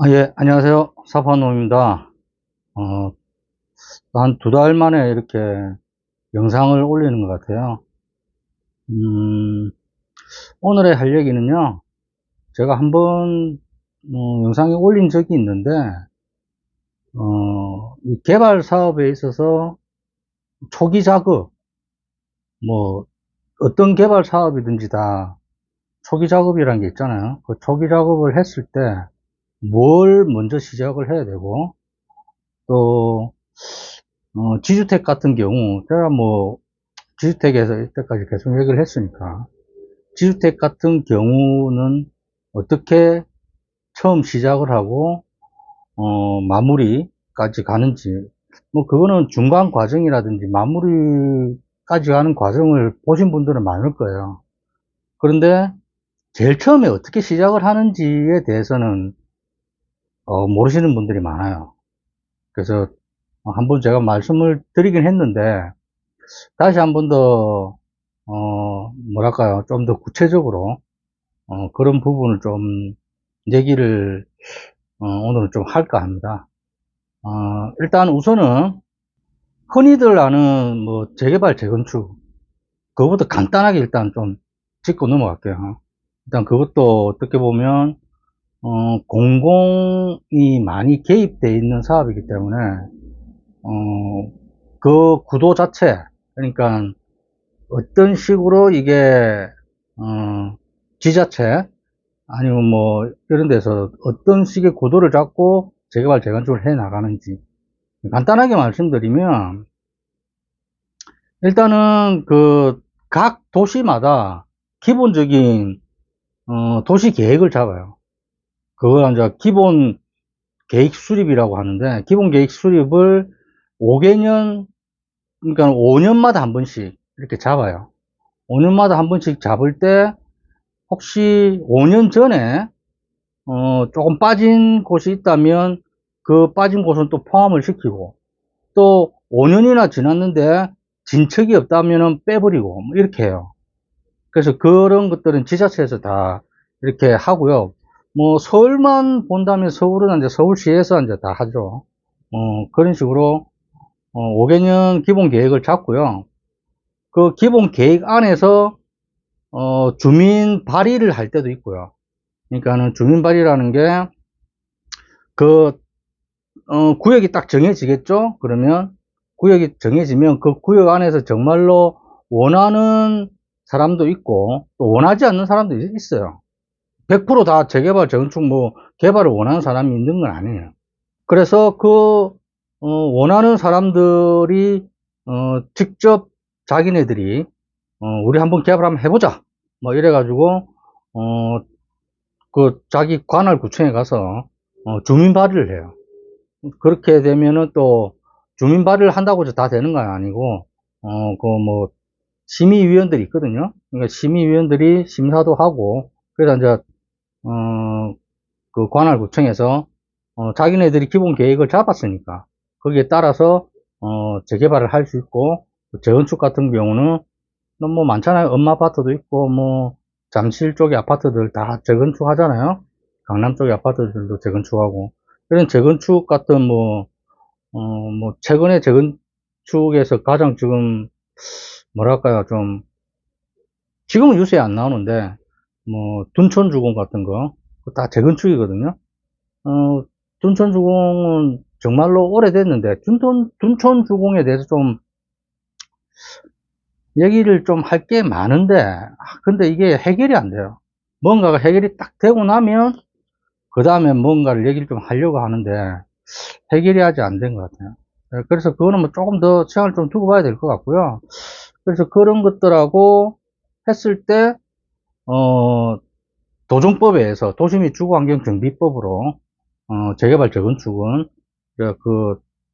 예, 안녕하세요. 사파노입니다. 어, 한 두 달 만에 이렇게 영상을 올리는 것 같아요. 음, 오늘의 할 얘기는요, 제가 한번, 영상에 올린 적이 있는데, 이 개발 사업에 있어서 초기 작업, 뭐, 어떤 개발 사업이든지 다 초기 작업이라는 게 있잖아요. 그 초기 작업을 했을 때, 뭘 먼저 시작을 해야 되고, 또, 지주택 같은 경우, 제가 뭐, 지주택에서 이때까지 계속 얘기를 했으니까, 지주택 같은 경우는 어떻게 처음 시작을 하고, 마무리까지 가는지, 뭐, 그거는 중간 과정이라든지 마무리까지 가는 과정을 보신 분들은 많을 거예요. 그런데 제일 처음에 어떻게 시작을 하는지에 대해서는, 모르시는 분들이 많아요. 그래서 한번 제가 말씀을 드리긴 했는데, 다시 한 번 더, 뭐랄까요, 좀 더 구체적으로, 그런 부분을 좀 얘기를 오늘은 좀 할까 합니다. 일단 우선은 흔히들 아는 뭐 재개발, 재건축 그거부터 간단하게 일단 좀 짚고 넘어갈게요. 일단 그것도 어떻게 보면 공공이 많이 개입되어 있는 사업이기 때문에 그 구도 자체, 그러니까 어떤 식으로 이게 지자체 아니면 뭐 이런 데서 어떤 식의 구도를 잡고 재개발, 재건축을 해 나가는지 간단하게 말씀드리면, 일단은 그 각 도시마다 기본적인 도시 계획을 잡아요. 그걸 이제 기본 계획 수립이라고 하는데, 기본 계획 수립을 5개년, 그러니까 5년마다 한 번씩 이렇게 잡아요. 5년마다 한 번씩 잡을 때, 혹시 5년 전에 조금 빠진 곳이 있다면 그 빠진 곳은 또 포함을 시키고, 또 5년이나 지났는데 진척이 없다면 빼버리고 뭐 이렇게 해요. 그래서 그런 것들은 지자체에서 다 이렇게 하고요. 뭐 서울만 본다면 서울은 이제 서울시에서 이제 다 하죠. 그런 식으로 5개년 기본 계획을 잡고요. 그 기본 계획 안에서 주민 발의를 할 때도 있고요. 그러니까는 주민 발의라는 게 그 구역이 딱 정해지겠죠? 그러면 구역이 정해지면 그 구역 안에서 정말로 원하는 사람도 있고 또 원하지 않는 사람도 있어요. 100%다 재개발, 재건축 뭐 개발을 원하는 사람이 있는 건 아니에요. 그래서 그 원하는 사람들이 직접 자기네들이 우리 한번 개발 한번 해보자 뭐 이래가지고 그 자기 관할 구청에 가서 주민 발의를 해요. 그렇게 되면은 또 주민 발의를 한다고 해서 다 되는 건 아니고, 그 뭐, 심의위원들이 있거든요. 그러니까 심의위원들이 심사도 하고, 그래서 이제, 그 관할구청에서, 자기네들이 기본 계획을 잡았으니까, 거기에 따라서, 재개발을 할 수 있고, 재건축 같은 경우는 뭐 많잖아요. 엄마 아파트도 있고, 뭐, 잠실 쪽의 아파트들 다 재건축 하잖아요. 강남 쪽의 아파트들도 재건축하고, 이런 재건축 같은 뭐, 최근에 재건축에서 가장 지금, 뭐랄까요, 좀, 지금은 요새 안 나오는데, 뭐, 둔촌주공 같은 거, 그거 다 재건축이거든요. 둔촌주공은 정말로 오래됐는데, 둔촌주공에 대해서 좀, 얘기를 좀 할 게 많은데, 근데 이게 해결이 안 돼요. 뭔가가 해결이 딱 되고 나면, 그 다음에 뭔가를 얘기를 좀 하려고 하는데, 해결이 아직 안 된 것 같아요. 그래서 그거는 뭐 조금 더 시간을 좀 두고 봐야 될 것 같고요. 그래서 그런 것들하고 했을 때, 어, 도정법에 의해서 도시및 주거환경정비법으로, 재개발, 재건축은,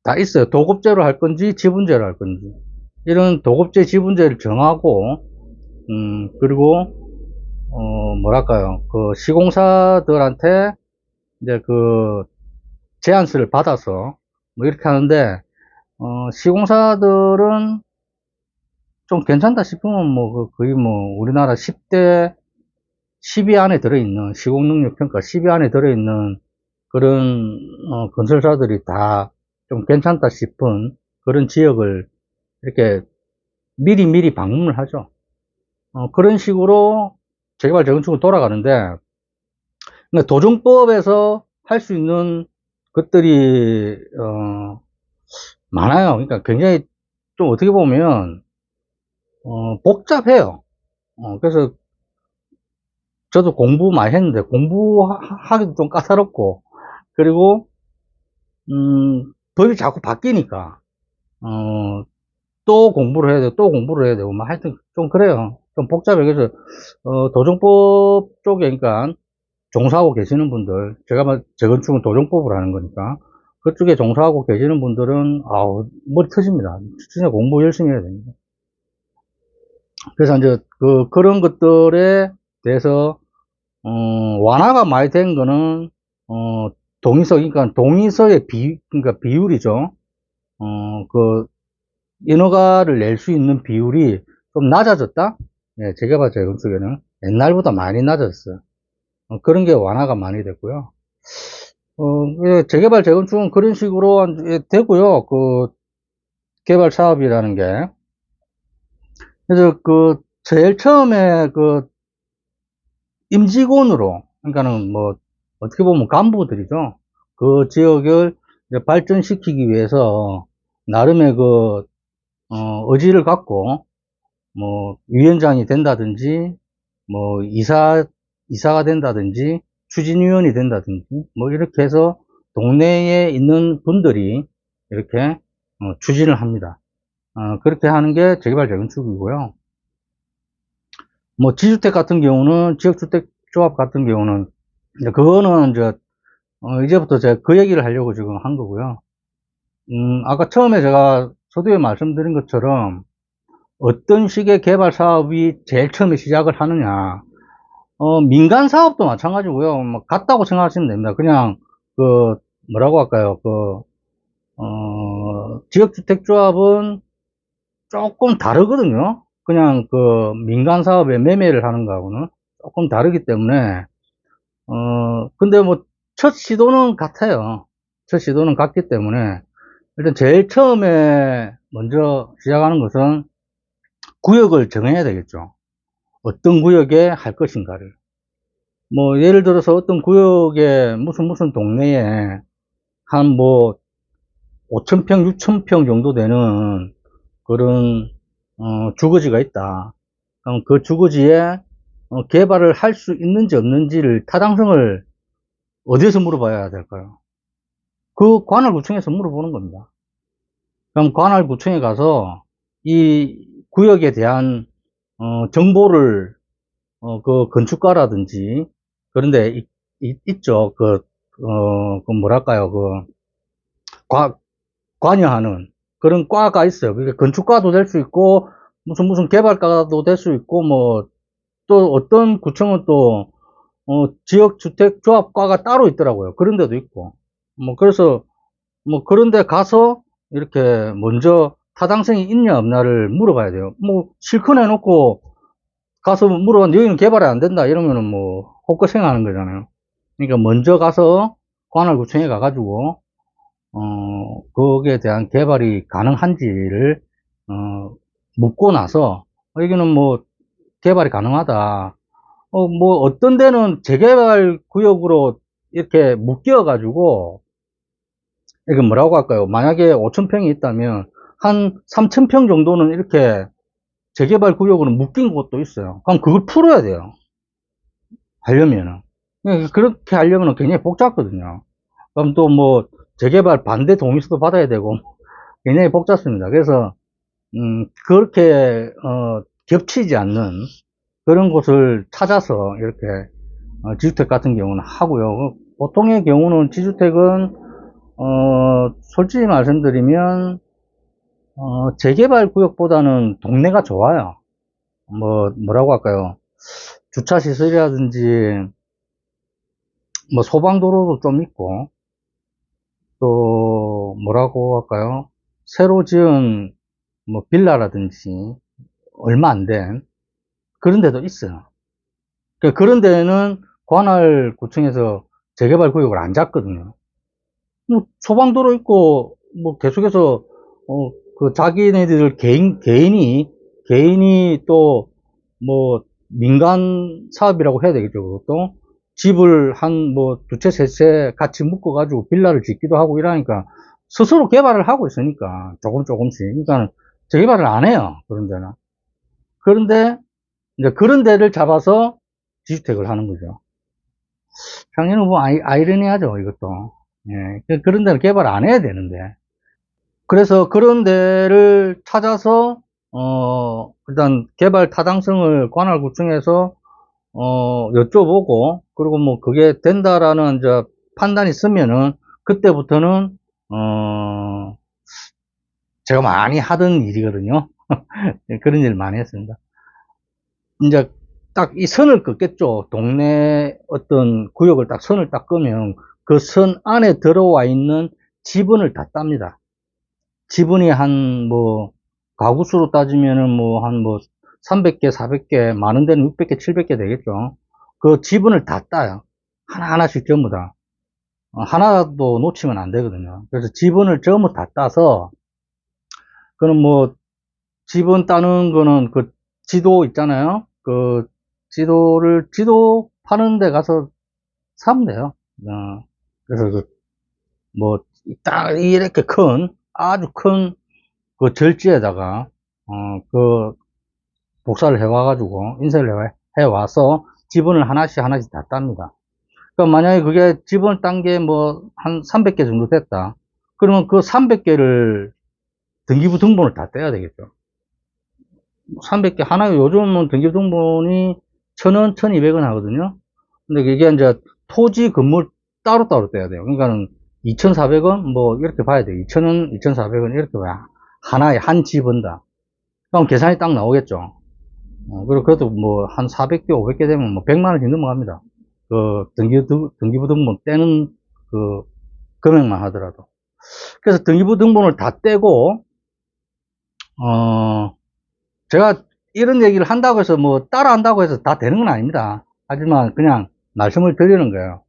다 있어요. 도급제로 할 건지, 지분제로 할 건지. 이런 도급제, 지분제를 정하고, 그리고, 뭐랄까요. 그 시공사들한테 이제 그 제안서를 받아서 뭐 이렇게 하는데, 시공사들은 좀 괜찮다 싶으면 뭐 거의 뭐 우리나라 10대 10위 안에 들어있는 시공능력 평가 10위 안에 들어있는 그런 건설사들이 다 좀 괜찮다 싶은 그런 지역을 이렇게 미리 방문을 하죠. 그런 식으로 재개발 재건축은 돌아가는데, 근데 도정법에서 할 수 있는 것들이 많아요. 그러니까 굉장히 좀 어떻게 보면 복잡해요. 그래서 저도 공부 많이 했는데 공부하기도 좀 까다롭고, 그리고 법이 자꾸 바뀌니까 또 공부를 해야 되고 또 공부를 해야 되고 뭐 하여튼 좀 그래요. 좀 복잡해. 그래서 도정법 쪽에 그러니까 종사하고 계시는 분들, 제가 뭐 재건축은 도정법으로 하는 거니까 그쪽에 종사하고 계시는 분들은 아우 머리 터집니다. 진짜 공부 열심히 해야 됩니다. 그래서 이제 그런 것들에 대해서 완화가 많이 된 거는 동의서, 그러니까 동의서의 그러니까 비율이죠. 그 인허가를 낼 수 있는 비율이 좀 낮아졌다. 예, 재개발 재건축에는 옛날보다 많이 낮아졌어요. 그런 게 완화가 많이 됐고요. 예, 재개발 재건축은 그런 식으로 되고요. 그 개발 사업이라는 게. 그래서 제일 처음에 임직원으로, 그러니까는 뭐 어떻게 보면 간부들이죠. 그 지역을 이제 발전시키기 위해서 나름의 의지를 갖고 뭐 위원장이 된다든지 뭐 이사가 된다든지 추진위원이 된다든지 뭐 이렇게 해서 동네에 있는 분들이 이렇게 추진을 합니다. 그렇게 하는 게 재개발 재건축이고요. 뭐 지주택 같은 경우는, 지역주택조합 같은 경우는 이제 그거는 이제 이제부터 제가 그 얘기를 하려고 지금 한 거고요. 아까 처음에 제가 서두에 말씀드린 것처럼 어떤 식의 개발 사업이 제일 처음에 시작을 하느냐. 민간 사업도 마찬가지고요. 뭐 같다고 생각하시면 됩니다. 그냥 뭐라고 할까요? 지역주택조합은 조금 다르거든요. 그냥 민간 사업에 매매를 하는 거하고는 조금 다르기 때문에 근데 뭐 첫 시도는 같아요. 첫 시도는 같기 때문에 일단 제일 처음에 먼저 시작하는 것은 구역을 정해야 되겠죠. 어떤 구역에 할 것인가를. 뭐 예를 들어서 어떤 구역에 무슨 동네에 한 뭐 5,000평, 6,000평 정도 되는 그런 주거지가 있다. 그럼 그 주거지에 개발을 할 수 있는지 없는지를 타당성을 어디에서 물어봐야 될까요? 그 관할구청에서 물어보는 겁니다. 그럼 관할구청에 가서 이 구역에 대한 정보를 그 건축가라든지 그런데 있죠. 뭐랄까요? 관여하는 그런 과가 있어요. 그러니까 건축가도 될 수 있고 무슨 개발가도 될 수 있고 뭐 또 어떤 구청은 또 지역주택조합과가 따로 있더라고요. 그런 데도 있고 뭐 그래서 뭐 그런 데 가서 이렇게 먼저 타당성이 있냐 없냐를 물어봐야 돼요. 뭐 실컷 해놓고 가서 물어봤는데 여기는 개발이 안 된다 이러면은 뭐 헛것생 하는 거잖아요. 그러니까 먼저 가서 관할구청에 가가지고 거기에 대한 개발이 가능한지를 묻고 나서 여기는 뭐 개발이 가능하다. 뭐 어떤 데는 재개발 구역으로 이렇게 묶여 가지고 이게 뭐라고 할까요? 만약에 5,000평이 있다면 한 3,000평 정도는 이렇게 재개발 구역으로 묶인 곳도 있어요. 그럼 그걸 풀어야 돼요. 하려면은. 그렇게 하려면 굉장히 복잡거든요. 그럼 또 뭐 재개발 반대 동의서도 받아야 되고 굉장히 복잡습니다. 그래서 그렇게 겹치지 않는 그런 곳을 찾아서 이렇게 지주택 같은 경우는 하고요. 보통의 경우는 지주택은 솔직히 말씀드리면 재개발 구역보다는 동네가 좋아요. 뭐라고 할까요? 주차 시설이라든지 뭐 소방도로도 좀 있고 또 뭐라고 할까요? 새로 지은 뭐 빌라라든지 얼마 안 된 그런 데도 있어요. 그런 데는 관할구청에서 재개발 구역을 안 잡거든요. 뭐 소방도로 있고 뭐 계속해서 그 자기네들 개인이 또 뭐 민간 사업이라고 해야 되겠죠. 그것도 집을 한 뭐 두 채 세 채 같이 묶어 가지고 빌라를 짓기도 하고 이러니까 스스로 개발을 하고 있으니까 조금씩 그러니까 재개발을 안 해요. 그런 데는. 그런데 이제 그런 데를 잡아서 지주택을 하는 거죠. 작년은 뭐 아이러니하죠, 이것도. 예. 그런 데는 개발 안 해야 되는데. 그래서 그런 데를 찾아서, 일단 개발 타당성을 관할구청에서, 여쭤보고, 그리고 뭐 그게 된다라는 이제 판단이 있으면은, 그때부터는, 제가 많이 하던 일이거든요. 그런 일을 많이 했습니다. 이제 딱 이 선을 긋겠죠. 동네 어떤 구역을 딱 선을 딱 끄면 그 선 안에 들어와 있는 지분을 다 땁니다. 지분이 한 뭐 가구 수로 따지면은 뭐 한 뭐 300개, 400개, 많은 데는 600개, 700개 되겠죠. 그 지분을 다 따요. 하나하나씩 전부 다. 하나도 놓치면 안 되거든요. 그래서 지분을 전부 다 따서, 그럼 뭐 지분 따는 거는 그 지도 있잖아요. 그 지도 파는 데 가서 사면 돼요. 그래서 그 뭐 딱 이렇게 큰 아주 큰 그 절지에다가 그 복사를 해와 가지고 인쇄를 해 와서 지분을 하나씩 다 땁니다. 그러니까 만약에 그게 지분을 딴 게 뭐 한 300개 정도 됐다. 그러면 그 300개를 등기부 등본을 다 떼야 되겠죠. 300개 하나에 요즘은 등기부 등본이 1,000원, 1,200원 하거든요. 근데 이게 이제 토지 건물 따로따로 떼야 돼요. 그러니까는 2,400원 뭐 이렇게 봐야 돼요. 2,000원, 2,400원 이렇게 봐야 하나에 한 집은다. 그럼 계산이 딱 나오겠죠. 그리고 그래도 뭐 한 400개, 500개 되면 뭐 100만 원씩 넘어갑니다. 그 등기부 등본 떼는 그 금액만 하더라도. 그래서 등기부 등본을 다 떼고 제가 이런 얘기를 한다고 해서 뭐 따라 한다고 해서 다 되는 건 아닙니다. 하지만 그냥 말씀을 드리는 거예요.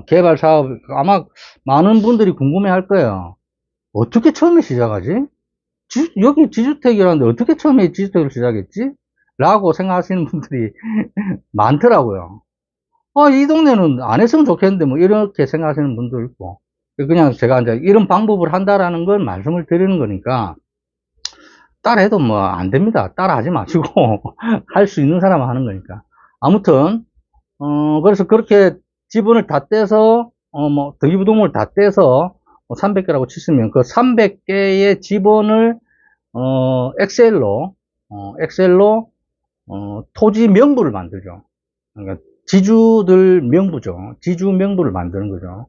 개발 사업 아마 많은 분들이 궁금해 할 거예요. 어떻게 처음에 시작하지? 여기 지주택이라는데 어떻게 처음에 지주택을 시작했지? 라고 생각하시는 분들이 많더라고요. 이 동네는 안 했으면 좋겠는데 뭐 이렇게 생각하시는 분도 있고, 그냥 제가 이제 이런 방법을 한다라는 걸 말씀을 드리는 거니까 따라해도 뭐 안 됩니다. 따라하지 마시고 할 수 있는 사람은 하는 거니까. 아무튼 그래서 그렇게 지분을 다 떼서 뭐 등기부등본을 다 떼서 300개라고 치시면 그 300개의 지분을 엑셀로 토지 명부를 만들죠. 그러니까 지주들 명부죠. 지주 명부를 만드는 거죠.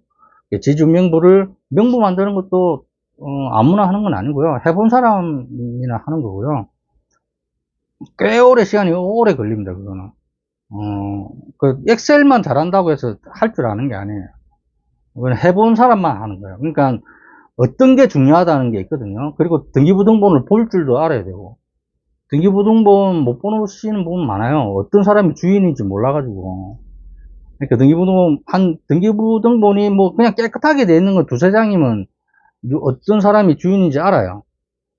지주 명부 만드는 것도 아무나 하는 건 아니고요. 해본 사람이나 하는 거고요. 꽤 오래 시간이 오래 걸립니다. 그거는. 그 엑셀만 잘한다고 해서 할 줄 아는 게 아니에요. 그건 해본 사람만 하는 거예요. 그러니까 어떤 게 중요하다는 게 있거든요. 그리고 등기부등본을 볼 줄도 알아야 되고, 등기부등본 못 보시는 부분 많아요. 어떤 사람이 주인인지 몰라가지고. 그러니까 등기부등본이 뭐 그냥 깨끗하게 돼 있는 건 두세 장이면 어떤 사람이 주인인지 알아요.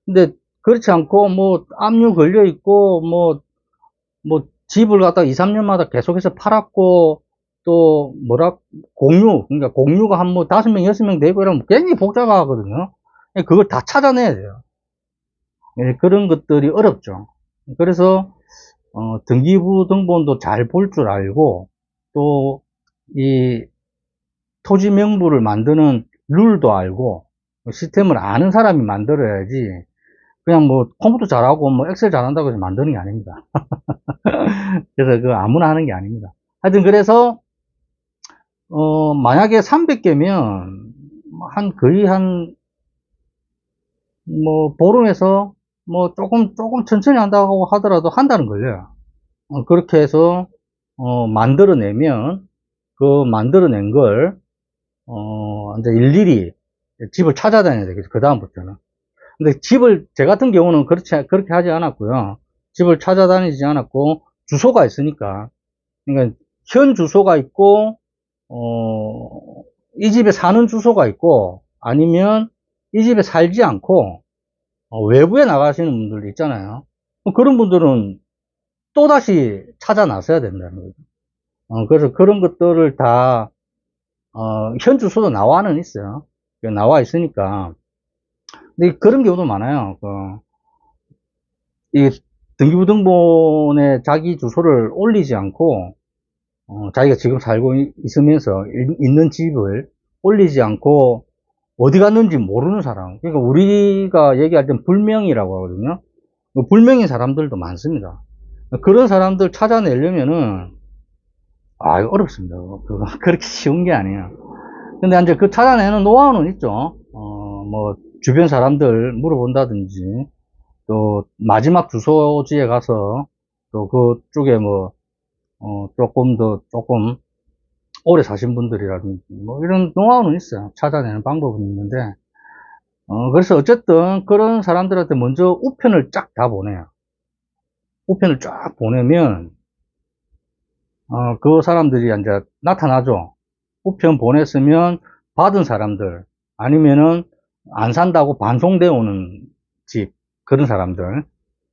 근데 그렇지 않고 뭐 압류 걸려 있고 뭐 집을 갖다가 2, 3년마다 계속해서 팔았고 또 그러니까 공유가 한 뭐 5명, 6명 되고 이러면 굉장히 복잡하거든요. 그걸 다 찾아내야 돼요. 그런 것들이 어렵죠. 그래서 등기부 등본도 잘 볼 줄 알고 또 이 토지 명부를 만드는 룰도 알고 시스템을 아는 사람이 만들어야지 그냥 뭐 컴퓨터 잘하고 뭐 엑셀 잘한다고 해서 만드는 게 아닙니다. 그래서 그 아무나 하는 게 아닙니다. 하여튼 그래서 만약에 300개면 거의 뭐 보름에서 뭐 조금 천천히 한다고 하더라도 한 달은 걸려요. 그렇게 해서 만들어내면 그 만들어낸 걸 이제 일일이 집을 찾아다녀야 되겠죠. 그 다음부터는. 근데 제 같은 경우는 그렇게 하지 않았고요. 집을 찾아다니지 않았고 주소가 있으니까. 그러니까 현 주소가 있고 이 집에 사는 주소가 있고, 아니면 이 집에 살지 않고, 외부에 나가시는 분들 있잖아요. 그런 분들은 또다시 찾아 나서야 된다는 거죠. 그래서 그런 것들을 다, 현 주소도 나와는 있어요. 나와 있으니까. 근데 그런 경우도 많아요. 이 등기부등본에 자기 주소를 올리지 않고, 자기가 지금 살고 있으면서 있는 집을 올리지 않고 어디 갔는지 모르는 사람. 그러니까 우리가 얘기할 땐 불명이라고 하거든요. 불명인 사람들도 많습니다. 그런 사람들 찾아내려면은, 어렵습니다. 그거 그렇게 쉬운 게 아니에요. 근데 이제 그 찾아내는 노하우는 있죠. 뭐, 주변 사람들 물어본다든지, 또, 마지막 주소지에 가서, 또 그쪽에 뭐, 조금 오래 사신 분들이라든지, 뭐, 이런 노하우는 있어요. 찾아내는 방법은 있는데, 그래서 어쨌든 그런 사람들한테 먼저 우편을 쫙 다 보내요. 우편을 쫙 보내면, 그 사람들이 이제 나타나죠. 우편 보냈으면 받은 사람들, 아니면은 안 산다고 반송되어 오는 집, 그런 사람들.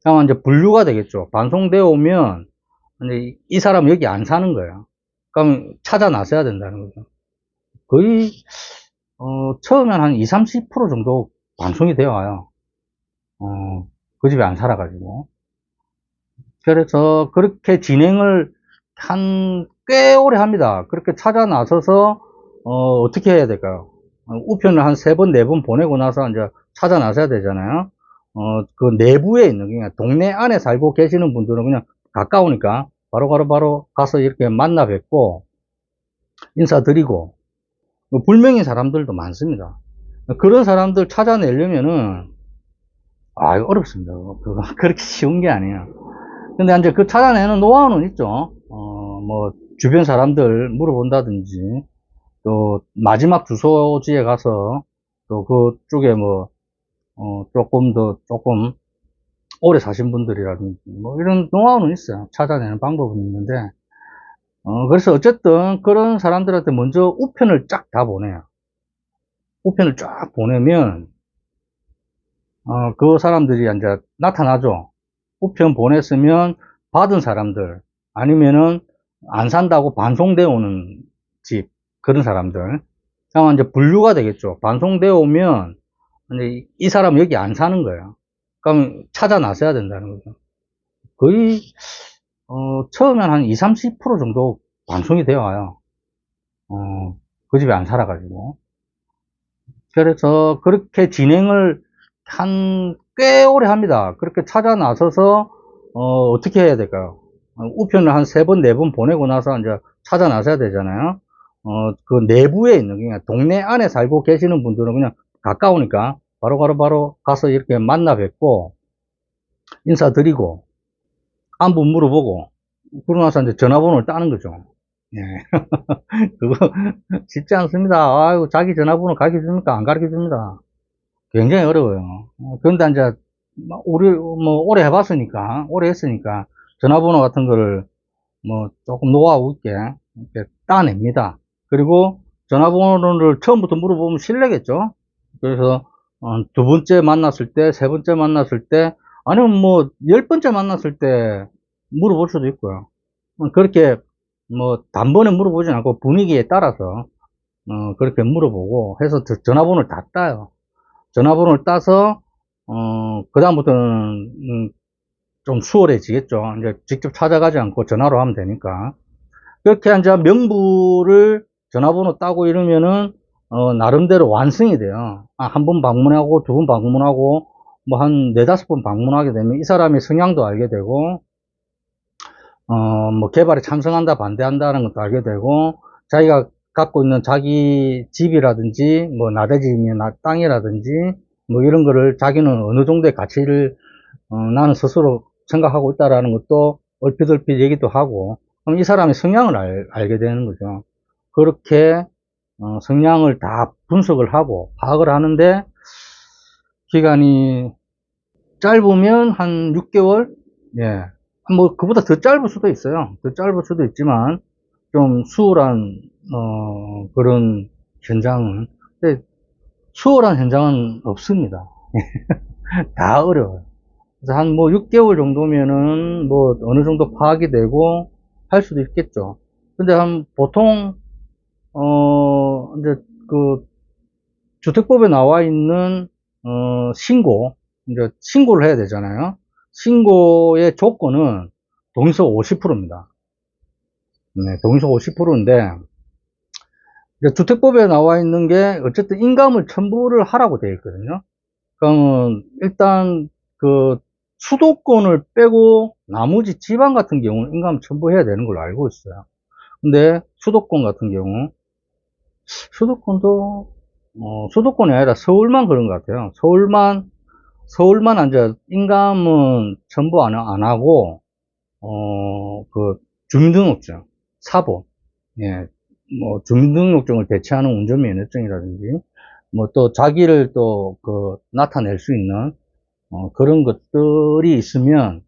아마 이제 분류가 되겠죠. 반송되어 오면, 이제 이 사람 여기 안 사는 거예요. 그럼 찾아 나서야 된다는 거죠. 거의, 처음엔 한 20, 30% 정도 반송이 되어 와요. 그 집에 안 살아가지고. 그래서 그렇게 진행을 꽤 오래 합니다. 그렇게 찾아 나서서, 어떻게 해야 될까요? 우편을 한 3번, 4번 보내고 나서 이제 찾아 나서야 되잖아요. 그 내부에 있는, 그냥 동네 안에 살고 계시는 분들은 그냥 가까우니까 바로 가서 이렇게 만나 뵙고, 인사드리고, 불명인 사람들도 많습니다. 그런 사람들 찾아내려면은, 어렵습니다. 그거 그렇게 쉬운 게 아니에요. 근데 이제 그 찾아내는 노하우는 있죠. 뭐, 주변 사람들 물어본다든지, 또, 마지막 주소지에 가서, 또 그쪽에 뭐, 조금 오래 사신 분들이라든지, 뭐, 이런 노하우는 있어요. 찾아내는 방법은 있는데, 그래서 어쨌든 그런 사람들한테 먼저 우편을 쫙 다 보내요. 우편을 쫙 보내면, 그 사람들이 이제 나타나죠. 우편 보냈으면 받은 사람들, 아니면은 안 산다고 반송되어 오는 집, 그런 사람들. 아마 이제 분류가 되겠죠. 반송되어 오면, 이제 이 사람 여기 안 사는 거예요. 그럼 찾아 나서야 된다는 거죠. 거의, 처음엔 한 20, 30% 정도 반송이 되어 와요. 그 집에 안 살아가지고. 그래서 그렇게 진행을 꽤 오래 합니다. 그렇게 찾아 나서서, 어떻게 해야 될까요? 우편을 한 3번, 4번 보내고 나서 이제 찾아 나서야 되잖아요. 그 내부에 있는, 그냥 동네 안에 살고 계시는 분들은 그냥 가까우니까 바로 가서 이렇게 만나 뵙고, 인사드리고, 안부 물어보고, 그러고 나서 이제 전화번호를 따는 거죠. 예. 그거 쉽지 않습니다. 아이고, 자기 전화번호 가르쳐 줍니까? 안 가르쳐 줍니다. 굉장히 어려워요. 그런데 이제, 우리, 뭐, 오래 했으니까, 전화번호 같은 거를, 뭐, 조금 노하우 있게, 이렇게 따냅니다. 그리고 전화번호를 처음부터 물어보면 실례겠죠? 그래서, 2번째 만났을 때, 3번째 만났을 때, 아니면 뭐, 10번째 만났을 때 물어볼 수도 있고요. 그렇게, 뭐, 단번에 물어보진 않고 분위기에 따라서, 그렇게 물어보고 해서 전화번호를 다 따요. 전화번호를 따서, 그다음부터는, 좀 수월해지겠죠. 이제 직접 찾아가지 않고 전화로 하면 되니까. 그렇게 이제 명부를 전화번호 따고 이러면은, 나름대로 완성이 돼요. 한 번 방문하고, 2번 방문하고, 뭐 한 4~5번 방문하게 되면 이 사람의 성향도 알게 되고, 뭐 개발에 찬성한다, 반대한다는 것도 알게 되고, 자기가 갖고 있는 자기 집이라든지, 뭐 나대집이면 땅이라든지, 뭐 이런 거를 자기는 어느 정도의 가치를, 나는 스스로 생각하고 있다라는 것도 얼핏 얘기도 하고, 그럼 이 사람의 성향을 알게 되는 거죠. 그렇게, 성향을 다 분석을 하고, 파악을 하는데, 기간이 짧으면 한 6개월? 예. 뭐, 그보다 더 짧을 수도 있어요. 더 짧을 수도 있지만, 좀 수월한, 그런 현장은, 근데 수월한 현장은 없습니다. 다 어려워요. 그래서 한 뭐 6개월 정도면은 뭐 어느 정도 파악이 되고 할 수도 있겠죠. 근데 한 보통, 이제 그 주택법에 나와 있는, 신고를 해야 되잖아요. 신고의 조건은 동의서 50%입니다. 네, 동의서 50%인데, 주택법에 나와 있는 게 어쨌든 인감을 첨부를 하라고 되어 있거든요. 그러면 일단 그 수도권을 빼고 나머지 지방 같은 경우는 인감 첨부해야 되는 걸로 알고 있어요. 근데 수도권 같은 경우, 수도권도, 수도권이 아니라 서울만 그런 것 같아요. 서울만 이제 인감은 첨부 안 하고, 그 주민등록증, 사본, 예, 뭐 주민등록증을 대체하는 운전면허증이라든지, 뭐 또 자기를 또 그 나타낼 수 있는, 그런 것들이 있으면,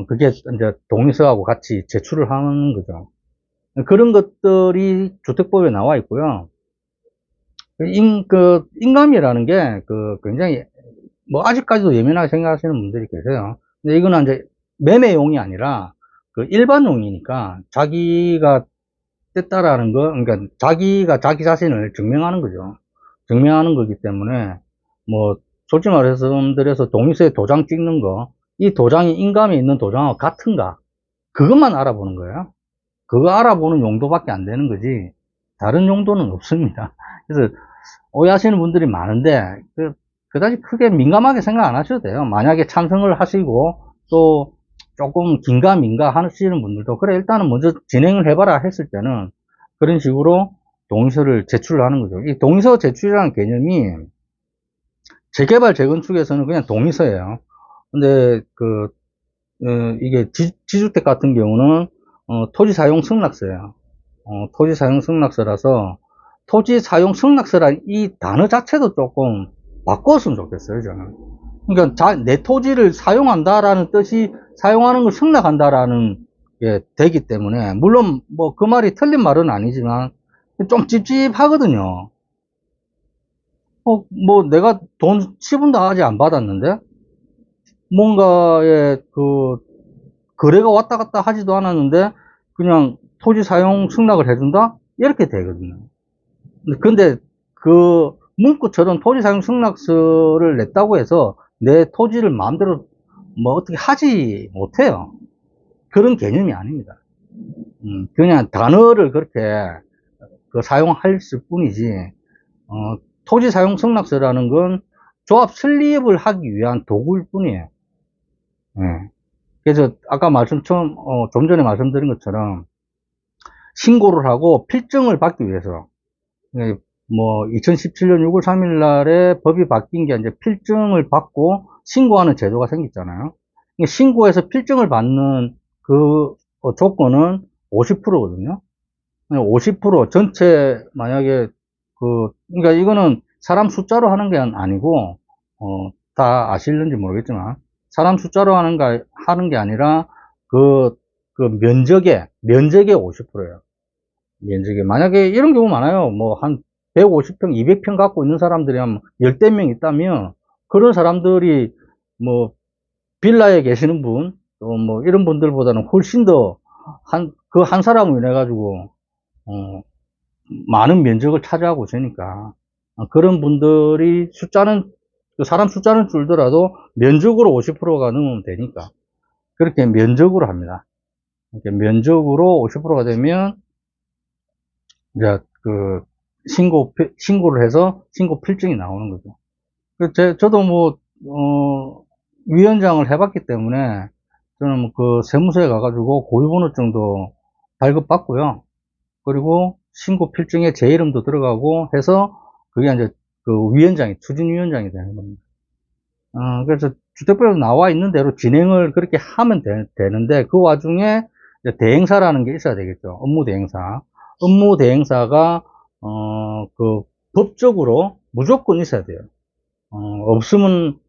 그게 이제 동의서하고 같이 제출을 하는 거죠. 그런 것들이 주택법에 나와 있고요. 인감이라는 게, 굉장히, 뭐, 아직까지도 예민하게 생각하시는 분들이 계세요. 근데 이거는 이제 매매용이 아니라, 일반용이니까, 자기가 뗐다라는 거, 그러니까 자기가 자기 자신을 증명하는 거죠. 증명하는 거기 때문에, 뭐, 솔직히 말해서 동의서에 도장 찍는 거, 이 도장이 인감에 있는 도장하고 같은가? 그것만 알아보는 거예요. 그거 알아보는 용도밖에 안 되는 거지, 다른 용도는 없습니다. 그래서 오해하시는 분들이 많은데, 그다지 크게 민감하게 생각 안 하셔도 돼요. 만약에 찬성을 하시고, 또 조금 긴가민가 하시는 분들도, 그래, 일단은 먼저 진행을 해봐라 했을 때는, 그런 식으로 동의서를 제출을 하는 거죠. 이 동의서 제출이라는 개념이 재개발, 재건축에서는 그냥 동의서예요. 근데, 이게 지주택 같은 경우는, 토지 사용 승낙서예요. 토지 사용 승낙서라서, 토지 사용 승낙서란 이 단어 자체도 조금 바꿨으면 좋겠어요, 저는. 그러니까 내 토지를 사용한다라는 뜻이 사용하는 걸 승낙한다라는 게 되기 때문에, 물론 뭐 그 말이 틀린 말은 아니지만 좀 찝찝하거든요. 뭐 내가 돈 10원도 아직 안 받았는데 뭔가에 거래가 왔다 갔다 하지도 않았는데 그냥 토지 사용 승낙을 해준다? 이렇게 되거든요. 근데 그 문구처럼 토지 사용 승낙서를 냈다고 해서 내 토지를 마음대로 뭐 어떻게 하지 못해요. 그런 개념이 아닙니다. 그냥 단어를 그렇게 사용할 뿐이지, 토지 사용 승낙서라는 건 조합 설립을 하기 위한 도구일 뿐이에요. 예. 그래서 아까 좀 전에 말씀드린 것처럼 신고를 하고 필증을 받기 위해서, 예, 뭐 2017년 6월 3일 날에 법이 바뀐 게 이제 필증을 받고 신고하는 제도가 생겼잖아요. 신고해서 필증을 받는 그 조건은 50%거든요. 50% 전체 만약에 그러니까 이거는 사람 숫자로 하는 게 아니고, 다 아실는지 모르겠지만 사람 숫자로 하는 게 아니라 그, 면적의 50%예요. 면적에. 만약에 이런 경우 많아요. 뭐, 한 150평, 200평 갖고 있는 사람들이 한 열댓 명 있다면, 그런 사람들이 뭐, 빌라에 계시는 분, 또 뭐, 이런 분들보다는 훨씬 더, 한 사람을 인해가지고, 많은 면적을 차지하고 있으니까, 그런 분들이 사람 숫자는 줄더라도 면적으로 50%가 넘으면 되니까, 그렇게 면적으로 합니다. 이렇게 면적으로 50%가 되면, 이제 신고를 해서 신고 필증이 나오는 거죠. 저도 뭐, 위원장을 해봤기 때문에 저는 뭐 세무서에 가가지고 고유번호증도 발급받고요. 그리고 신고 필증에 제 이름도 들어가고 해서 그게 이제 추진위원장이 되는 겁니다. 그래서 주택법에 나와 있는 대로 진행을 그렇게 하면 되는데 그 와중에 대행사라는 게 있어야 되겠죠. 업무 대행사. 업무 대행사가 법적으로 무조건 있어야 돼요. 없으면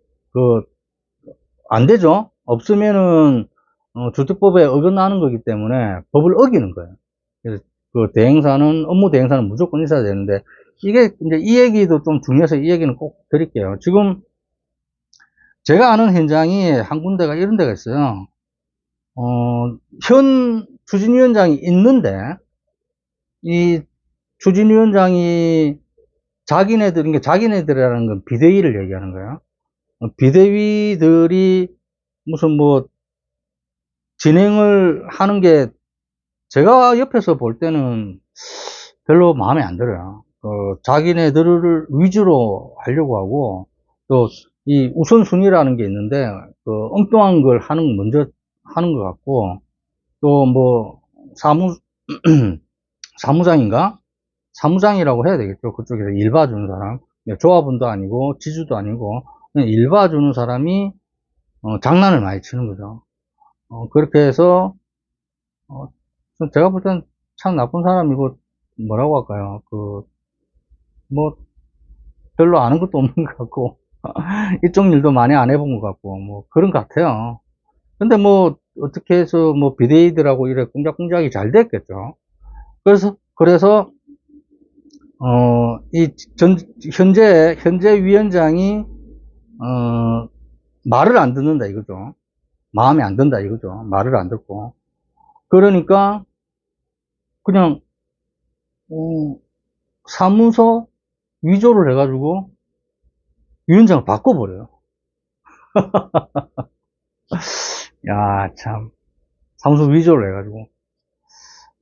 안 되죠. 없으면은 주택법에 어긋나는 거기 때문에 법을 어기는 거예요. 그래서 그 대행사는, 업무 대행사는 무조건 있어야 되는데, 이게 이제 이 얘기도 좀 중요해서 이 얘기는 꼭 드릴게요. 지금 제가 아는 현장이 한 군데가 이런 데가 있어요. 현 추진위원장이 있는데, 이 추진위원장이 자기네들이라는 건 비대위를 얘기하는 거예요. 비대위들이 무슨 뭐 진행을 하는 게 제가 옆에서 볼 때는 별로 마음에 안 들어요. 자기네들을 위주로 하려고 하고, 또 이 우선순위라는 게 있는데, 엉뚱한 걸 먼저 하는 것 같고, 또 뭐 사무장인가? 사무장이라고 해야 되겠죠. 그쪽에서 일 봐주는 사람. 조합원도 아니고, 지주도 아니고, 그냥 일 봐주는 사람이, 장난을 많이 치는 거죠. 그렇게 해서, 어, 제가 볼 땐 참 나쁜 사람이고, 뭐라고 할까요? 뭐, 별로 아는 것도 없는 것 같고, 이쪽 일도 많이 안 해본 것 같고, 뭐, 그런 것 같아요. 근데 뭐, 어떻게 해서 뭐, 비대위들하고 이래 꿍짝꿍짝이 잘 됐겠죠. 그래서, 이 현재 위원장이, 말을 안 듣는다 이거죠. 마음에 안 든다 이거죠. 말을 안 듣고. 그러니까, 그냥, 사무소 위조를 해가지고, 위원장을 바꿔버려요. 야, 참. 사무소 위조를 해가지고.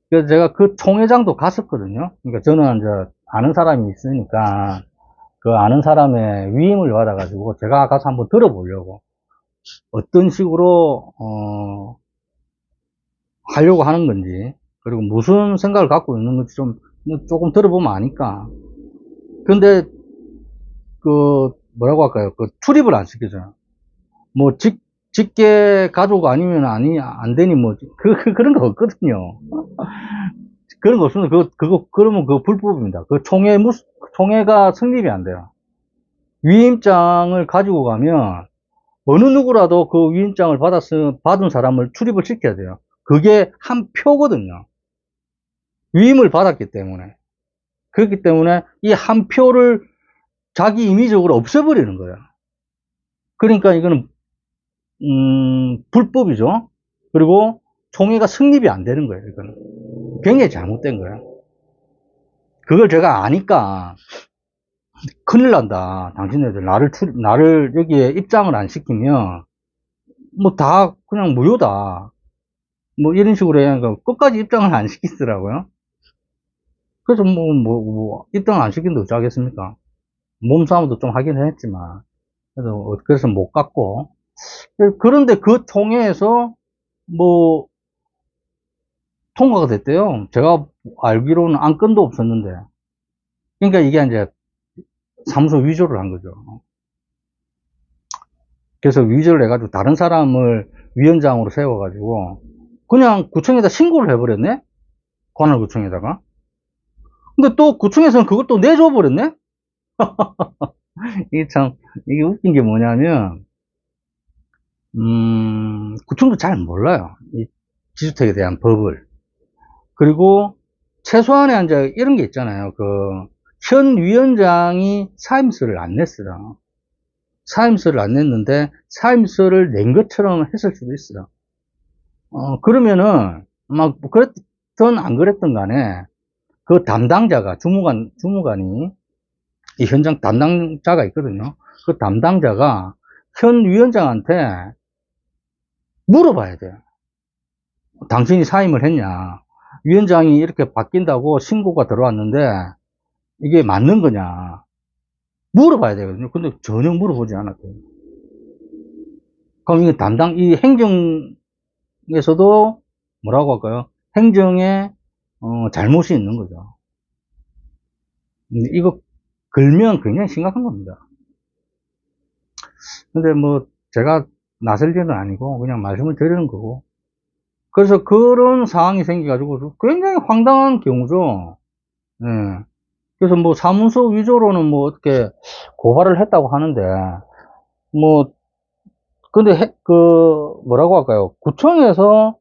그래서 제가 그 총회장도 갔었거든요. 그러니까 저는 이제 아는 사람이 있으니까 그 아는 사람의 위임을 받아가지고 제가 가서 한번 들어보려고. 어떤 식으로, 하려고 하는 건지, 그리고 무슨 생각을 갖고 있는 건지 조금 들어보면 아니까. 근데, 뭐라고 할까요? 출입을 안 시켜줘요. 뭐, 직계 가족 아니면 안 되니 뭐, 그런 거 없거든요. 그런 거 없으면 그러면 그거 불법입니다. 총회가 성립이 안 돼요. 위임장을 가지고 가면 어느 누구라도 그 위임장을 받은 사람을 출입을 시켜야 돼요. 그게 한 표거든요. 위임을 받았기 때문에. 그렇기 때문에 이 한 표를 자기 임의적으로 없애버리는 거예요. 그러니까 이거는, 불법이죠. 그리고 총회가 성립이 안 되는 거예요, 이거는. 굉장히 잘못된 거예요. 그걸 제가 아니까, 큰일 난다. 당신네들 나를 여기에 입장을 안 시키면, 뭐 다 그냥 무효다. 뭐 이런 식으로 해야 하니까 끝까지 입장을 안 시키더라고요. 그래서 입장 안 시킨다 어쩌겠습니까? 몸싸움도 좀 하긴 했지만. 그래서 못 갔고. 그런데 그 총회에서 뭐, 통과가 됐대요. 제가 알기로는 안건도 없었는데. 그러니까 이게 이제 사무소 위조를 한 거죠. 그래서 위조를 해가지고 다른 사람을 위원장으로 세워가지고 그냥 구청에다 신고를 해버렸네? 관할구청에다가. 근데 또 구청에서는 그걸 또 내줘 버렸네? 이게 참, 이게 웃긴 게 뭐냐면, 구청도 잘 몰라요. 이 지주택에 대한 법을. 그리고 최소한의 이제 이런 게 있잖아요. 현 위원장이 사임서를 안 냈어요. 사임서를 안 냈는데, 사임서를 낸 것처럼 했을 수도 있어요. 그러면은, 아마 그랬든 안 그랬든 간에, 그 담당자가, 주무관이, 이 현장 담당자가 있거든요. 그 담당자가 현 위원장한테 물어봐야 돼요. 당신이 사임을 했냐? 위원장이 이렇게 바뀐다고 신고가 들어왔는데, 이게 맞는 거냐? 물어봐야 되거든요. 근데 전혀 물어보지 않았대요. 그럼 이 행정에서도 뭐라고 할까요? 행정에, 잘못이 있는 거죠. 이거 걸면 굉장히 심각한 겁니다. 근데 뭐, 제가 나설 일은 아니고, 그냥 말씀을 드리는 거고. 그래서 그런 상황이 생겨가지고 굉장히 황당한 경우죠. 예. 그래서 뭐 사무소 위조로는 뭐 어떻게 고발을 했다고 하는데, 뭐, 근데 뭐라고 할까요? 구청에서,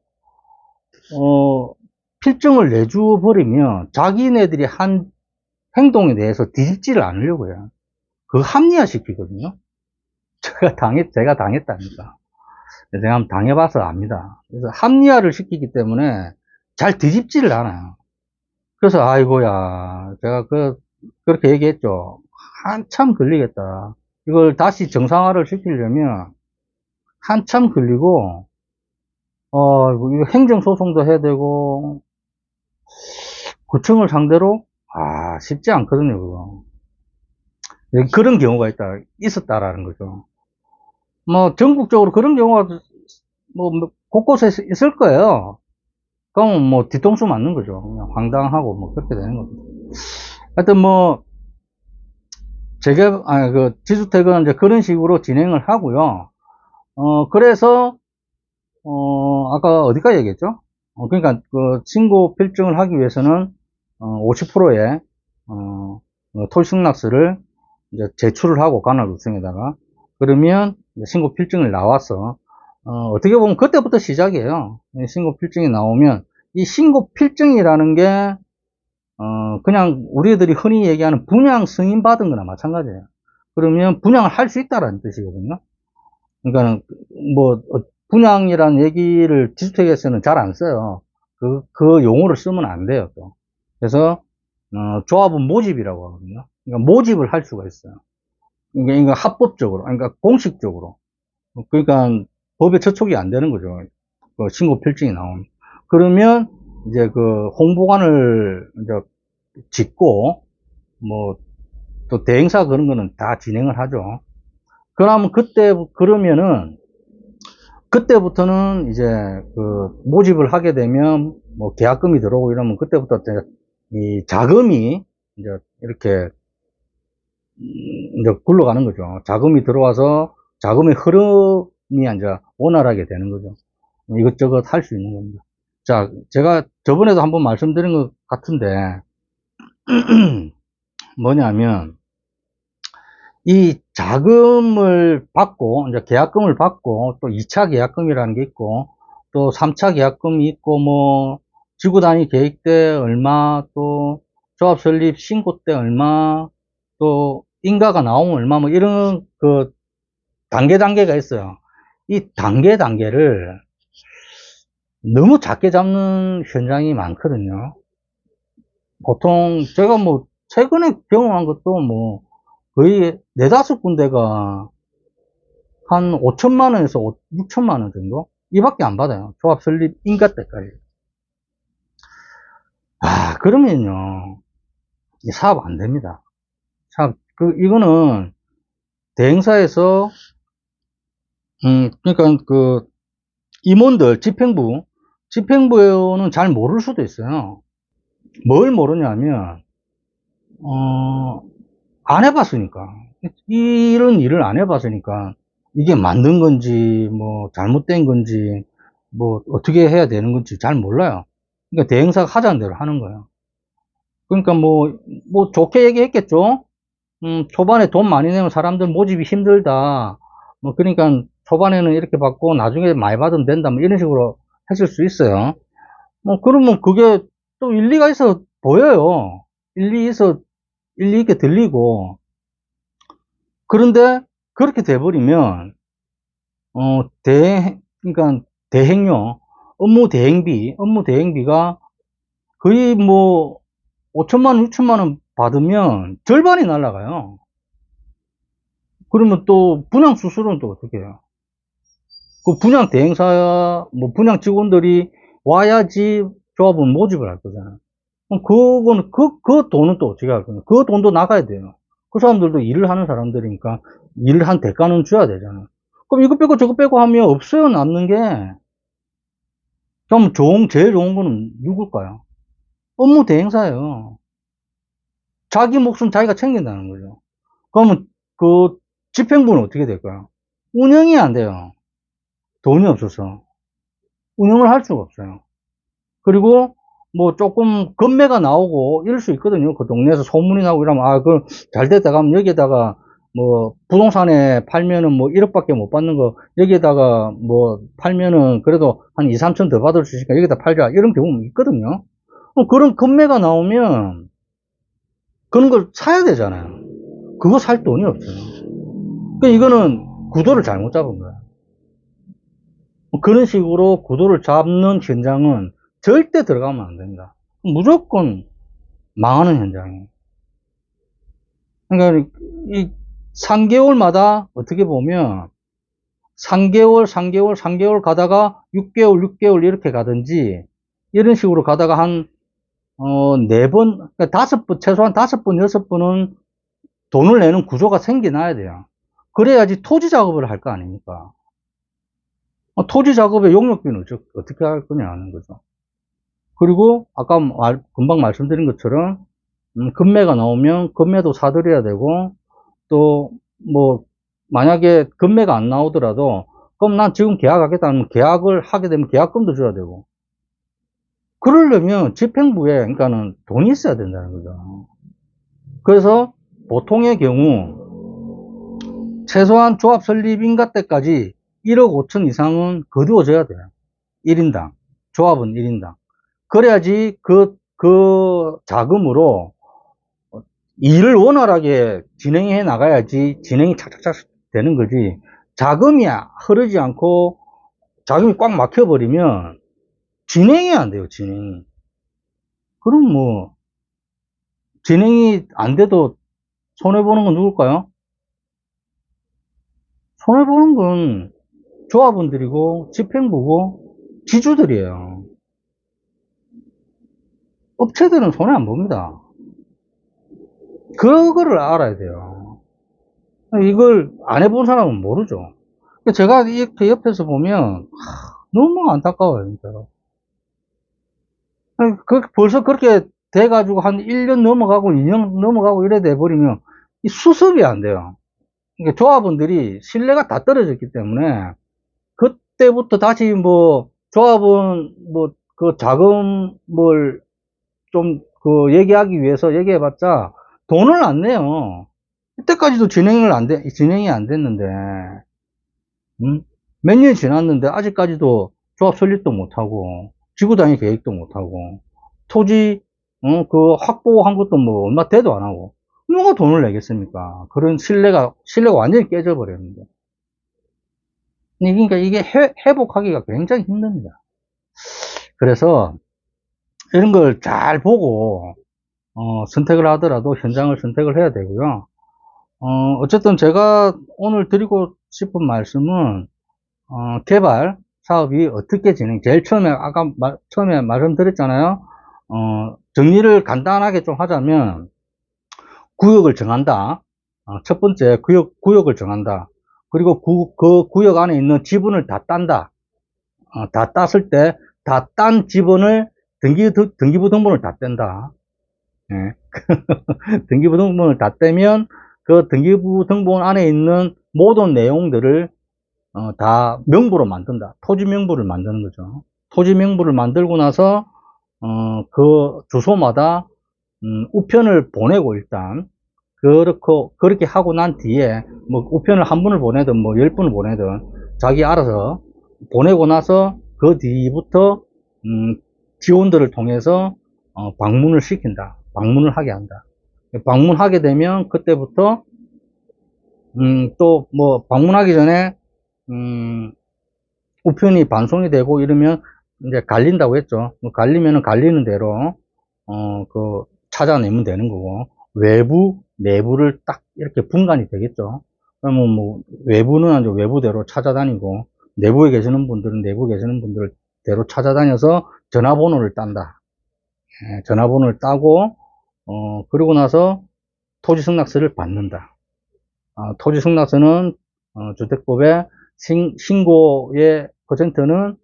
필증을 내줘 버리면 자기네들이 한 행동에 대해서 뒤집지를 않으려고 해요. 그거 합리화시키거든요. 제가 당했다니까. 제가 한번 당해봐서 압니다. 그래서 합리화를 시키기 때문에 잘 뒤집지를 않아요. 그래서 아이고야, 제가 그렇게 얘기했죠. 한참 걸리겠다. 이걸 다시 정상화를 시키려면 한참 걸리고, 이거 행정소송도 해야 되고, 구청을 상대로, 쉽지 않거든요, 그거. 그런 경우가 있었다라는 거죠. 뭐, 전국적으로 그런 경우가 뭐, 곳곳에 있을 거예요. 그러면 뭐, 뒤통수 맞는 거죠. 그냥 황당하고 뭐, 그렇게 되는 겁니다. 하여튼 뭐, 지주택은 이제 그런 식으로 진행을 하고요. 그래서, 아까 어디까지 얘기했죠? 그러니까, 신고 필증을 하기 위해서는, 50%의, 토지승낙서를 이제 제출을 하고, 관할구청에다가. 그러면, 신고 필증을 나와서, 어떻게 보면 그때부터 시작이에요. 신고 필증이 나오면, 이 신고 필증이라는 게, 그냥 우리들이 흔히 얘기하는 분양 승인 받은 거나 마찬가지예요. 그러면 분양을 할 수 있다라는 뜻이거든요. 그러니까, 뭐, 분양이라는 얘기를 지주택에서는 잘 안 써요. 그 용어를 쓰면 안 돼요, 또. 그래서, 조합은 모집이라고 하거든요. 그러니까 모집을 할 수가 있어요. 그러니까 합법적으로, 그러니까 공식적으로. 그러니까 법에 저촉이 안 되는 거죠. 신고 필증이 나오면. 그러면 이제 홍보관을 이제 짓고, 뭐, 또 대행사 그런 거는 다 진행을 하죠. 그러면 그러면은, 그때부터는 이제 모집을 하게 되면 뭐 계약금이 들어오고 이러면 그때부터 이 자금이 이제 이렇게 이제 굴러가는 거죠. 자금이 들어와서 자금의 흐름이 이제 원활하게 되는 거죠. 이것저것 할 수 있는 겁니다. 자, 제가 저번에도 한번 말씀드린 것 같은데 뭐냐면 이 자금을 받고 이제 계약금을 받고 또 2차 계약금이라는 게 있고 또 3차 계약금이 있고 뭐 지구 단위 계획 때 얼마 또 조합 설립 신고 때 얼마 또 인가가 나오면 얼마 뭐 이런 단계가 있어요. 이 단계를 너무 작게 잡는 현장이 많거든요. 보통 제가 뭐 최근에 경험한 것도 뭐 거의 4~5군데가 한 5천만 원에서 6천만 원 정도? 이밖에 안 받아요. 조합 설립 인가 때까지. 그러면요. 이 사업 안 됩니다. 이거는 대행사에서, 그러니까 임원들, 집행부는 잘 모를 수도 있어요. 뭘 모르냐면, 안 해봤으니까. 이런 일을 안 해봤으니까, 이게 맞는 건지, 뭐, 잘못된 건지, 뭐, 어떻게 해야 되는 건지 잘 몰라요. 그러니까 대행사가 하자는 대로 하는 거예요. 그러니까 뭐 좋게 얘기했겠죠? 초반에 돈 많이 내면 사람들 모집이 힘들다. 뭐, 그러니까 초반에는 이렇게 받고 나중에 많이 받으면 된다. 뭐, 이런 식으로 했을 수 있어요. 뭐, 그러면 그게 또 일리가 있어 보여요. 일리 있게 들리고. 그런데 그렇게 돼버리면, 그러니까 대행료, 업무 대행비가 거의 뭐 5천만 원, 6천만 원 받으면 절반이 날아가요. 그러면 또 분양 수수료는 또 어떻게 해요? 그 분양 대행사, 뭐 분양 직원들이 와야지 조합은 모집을 할 거잖아요. 그럼 그거는, 그 돈은 또 어떻게 할 거냐? 그 돈도 나가야 돼요. 그 사람들도 일을 하는 사람들이니까 일을 한 대가는 줘야 되잖아요. 그럼 이거 빼고 저거 빼고 하면 없어요, 남는 게. 그럼 제일 좋은 거는 누굴까요? 업무 대행사예요. 자기 목숨 자기가 챙긴다는 거죠. 그러면 집행부는 어떻게 될까요? 운영이 안 돼요. 돈이 없어서. 운영을 할 수가 없어요. 그리고 뭐 조금 건매가 나오고 이럴 수 있거든요. 그 동네에서 소문이 나고 이러면 잘 됐다 가면 여기에다가 뭐 부동산에 팔면은 뭐 1억밖에 못 받는 거 여기에다가 뭐 팔면은 그래도 한 2, 3천 더 받을 수 있으니까 여기다 팔자 이런 경우는 있거든요. 그럼 그런 금매가 나오면 그런 걸 사야 되잖아요. 그거 살 돈이 없어요. 그러니까 이거는 구도를 잘못 잡은 거야. 그런 식으로 구도를 잡는 현장은 절대 들어가면 안 됩니다. 무조건 망하는 현장이에요. 그러니까 이 3개월마다 어떻게 보면 3개월 가다가 6개월 이렇게 가든지 이런 식으로 가다가 한 4번, 그러니까 5번, 최소한 5번, 6번은 돈을 내는 구조가 생겨나야 돼요. 그래야지 토지 작업을 할 거 아닙니까? 토지 작업에 용역비는 어떻게 할 거냐 하는 거죠. 그리고 아까 금방 말씀드린 것처럼 금매가 나오면 금매도 사들여야 되고, 또 뭐 만약에 금매가 안 나오더라도 그럼 난 지금 계약하겠다 하면 계약을 하게 되면 계약금도 줘야 되고, 그러려면 집행부에 그러니까는 돈이 있어야 된다는 거죠. 그래서 보통의 경우 최소한 조합 설립인가 때까지 1억 5천 이상은 거두어져야 돼요. 1인당. 조합은 1인당. 그래야지 그 자금으로 일을 원활하게 진행해 나가야지 진행이 착착착 되는 거지. 자금이 흐르지 않고 자금이 꽉 막혀버리면 진행이 안 돼요, 진행이. 그럼 뭐, 진행이 안 돼도 손해보는 건 누굴까요? 손해보는 건 조합원들이고, 집행부고, 지주들이에요. 업체들은 손해 안 봅니다. 그거를 알아야 돼요. 이걸 안 해본 사람은 모르죠. 제가 이렇게 옆에서 보면 너무 안타까워요, 진짜로. 벌써 그렇게 돼가지고 한 1년 넘어가고 2년 넘어가고 이래 돼버리면 이 수습이 안 돼요. 그러니까 조합원들이 신뢰가 다 떨어졌기 때문에 그때부터 다시 뭐 조합원 뭐 그 자금을 좀 그 얘기하기 위해서 얘기해봤자 돈을 안 내요. 이때까지도 진행이 안 됐는데, 몇 년이 지났는데 아직까지도 조합 설립도 못하고 지구단위 계획도 못하고 토지 그 확보한 것도 뭐 얼마 돼도 안 하고 누가 돈을 내겠습니까? 그런 신뢰가 완전히 깨져버렸는데. 그러니까 이게 회복하기가 굉장히 힘듭니다. 그래서 이런 걸 잘 보고 선택을 하더라도 현장을 선택을 해야 되고요. 어쨌든 제가 오늘 드리고 싶은 말씀은 개발 사업이 어떻게 제일 처음에 아까 처음에 말씀드렸잖아요. 정리를 간단하게 좀 하자면 구역을 정한다. 첫 번째 구역을 정한다. 그리고 그 구역 안에 있는 지분을 다 딴다. 다 땄을 때 다 딴 지분을 등기부 등본을 다 뗀다. 예. 등기부 등본을 다 떼면 그 등기부 등본 안에 있는 모든 내용들을 다 명부로 만든다. 토지 명부를 만드는 거죠. 토지 명부를 만들고 나서 그 주소마다 우편을 보내고 일단 그렇게 하고 난 뒤에 뭐 우편을 한 분을 보내든 뭐 10분을 보내든 자기 알아서 보내고 나서 그 뒤부터 지원들을 통해서 방문을 시킨다. 방문을 하게 한다. 방문하게 되면 그때부터 또 뭐 방문하기 전에 우편이 반송이 되고 이러면 이제 갈린다고 했죠. 뭐 갈리면은 갈리는 대로 그 찾아내면 되는 거고, 외부 내부를 딱 이렇게 분간이 되겠죠. 그러면 뭐 외부는 이제 외부대로 찾아다니고 내부에 계시는 분들은 내부에 계시는 분들대로 찾아다녀서 전화번호를 딴다. 예, 전화번호를 따고 그러고 나서 토지승낙서를 받는다. 토지승낙서는 주택법의 신고의 퍼센트는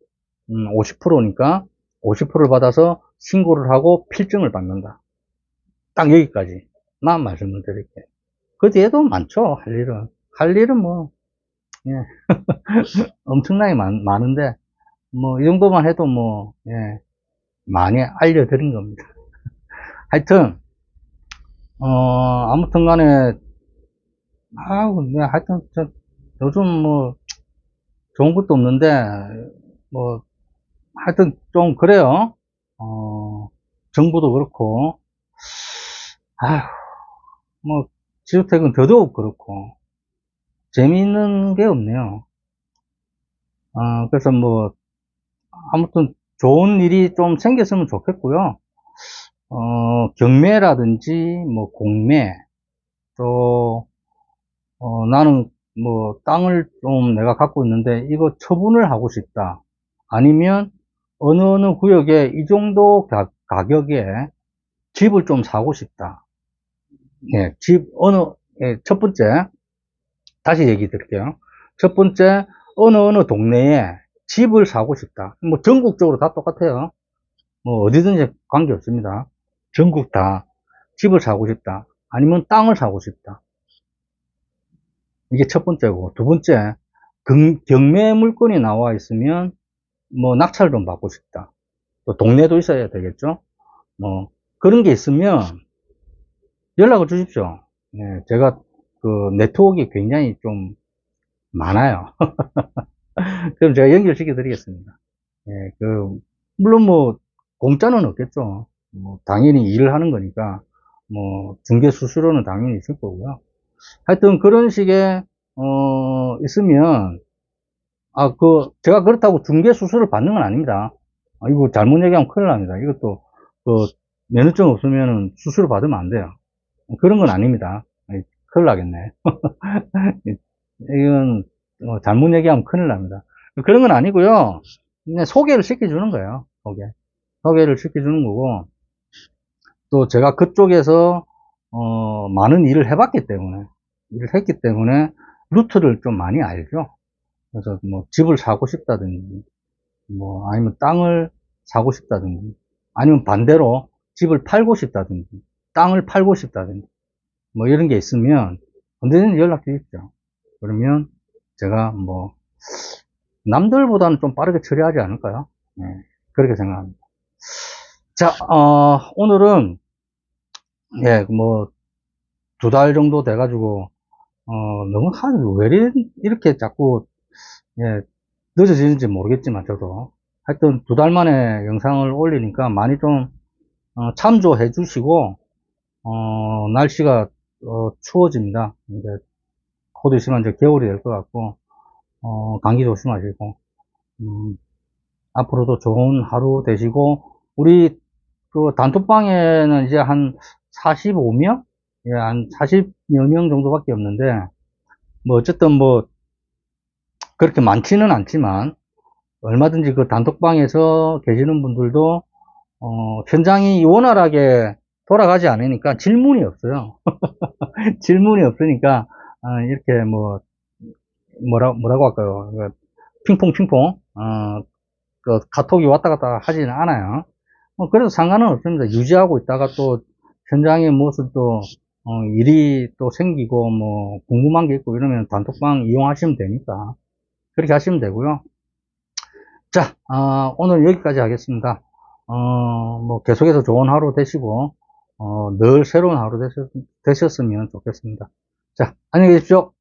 50%니까 50%를 받아서 신고를 하고 필증을 받는다. 딱 여기까지만 말씀을 드릴게요. 그 뒤에도 많죠, 할 일은. 할 일은 뭐, 예. 엄청나게 많은데, 뭐, 이 정도만 해도 뭐, 예. 많이 알려드린 겁니다. 하여튼, 아무튼 간에, 네, 하여튼, 요즘 뭐, 좋은 것도 없는데, 뭐, 하여튼 좀 그래요. 정부도 그렇고, 아휴, 뭐, 지주택은 더더욱 그렇고, 재미있는 게 없네요. 그래서 뭐, 아무튼 좋은 일이 좀 생겼으면 좋겠고요. 경매라든지, 뭐, 공매, 또, 나는 뭐, 땅을 좀 내가 갖고 있는데, 이거 처분을 하고 싶다. 아니면, 어느 구역에 이 정도 가격에 집을 좀 사고 싶다. 예, 예, 첫 번째, 다시 얘기 드릴게요. 첫 번째, 어느 동네에 집을 사고 싶다. 뭐, 전국적으로 다 똑같아요. 뭐, 어디든지 관계없습니다. 전국 다 집을 사고 싶다. 아니면 땅을 사고 싶다. 이게 첫 번째고, 두 번째, 경매 물건이 나와 있으면, 뭐, 낙찰 좀 받고 싶다. 또, 동네도 있어야 되겠죠? 뭐, 그런 게 있으면, 연락을 주십시오. 예, 제가 그 네트워크가 굉장히 좀 많아요. 그럼 제가 연결시켜 드리겠습니다. 예, 물론 뭐, 공짜는 없겠죠. 뭐, 당연히 일을 하는 거니까, 뭐, 중개 수수료는 당연히 있을 거고요. 하여튼 그런 식의, 있으면, 제가 그렇다고 중개 수수료를 받는 건 아닙니다. 이거 잘못 얘기하면 큰일 납니다. 이것도, 그, 면허증 없으면 수수료 받으면 안 돼요. 그런 건 아닙니다. 큰일 나겠네. 이건 잘못 얘기하면 큰일 납니다. 그런 건 아니고요. 그냥 소개를 시켜주는 거예요. 소개를 시켜주는 거고, 또 제가 그쪽에서 많은 일을 해봤기 때문에, 일을 했기 때문에 루트를 좀 많이 알죠. 그래서 뭐 집을 사고 싶다든지, 뭐 아니면 땅을 사고 싶다든지, 아니면 반대로 집을 팔고 싶다든지, 땅을 팔고 싶다든지, 뭐 이런 게 있으면 언제든지 연락 주십시오. 그러면 제가 뭐 남들보다는 좀 빠르게 처리하지 않을까요? 네, 그렇게 생각합니다. 자, 오늘은 예, 뭐 두 달 정도 돼가지고 너무 왜 이렇게 자꾸 예, 늦어지는지 모르겠지만 저도 하여튼 두 달 만에 영상을 올리니까 많이 좀 참조해 주시고 날씨가 추워집니다. 이제 곧 있으면 이제 겨울이 될 것 같고 감기 조심하시고 앞으로도 좋은 하루 되시고 우리 그 단톡방에는 이제 한 45명? 예, 한 40여 명 정도밖에 없는데 뭐 어쨌든 뭐 그렇게 많지는 않지만 얼마든지 그 단톡방에서 계시는 분들도 현장이 원활하게 돌아가지 않으니까 질문이 없어요. 질문이 없으니까 이렇게 뭐 뭐라고 할까요? 그 핑퐁 그 카톡이 왔다 갔다 하지는 않아요. 그래도 상관은 없습니다. 유지하고 있다가 또 현장의 모습도 일이 또 생기고 뭐 궁금한 게 있고 이러면 단톡방 이용하시면 되니까 그렇게 하시면 되고요. 자, 오늘 여기까지 하겠습니다. 뭐 계속해서 좋은 하루 되시고 늘 새로운 하루 되셨으면 좋겠습니다. 자, 안녕히 계십시오.